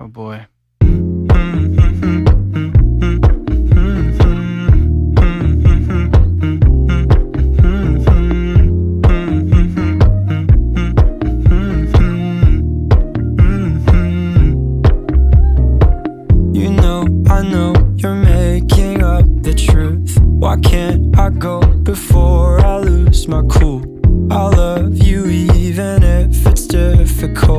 Oh boy. You know, I know you're making up the truth. Why can't I go before I lose my cool? I love you even if it's difficult.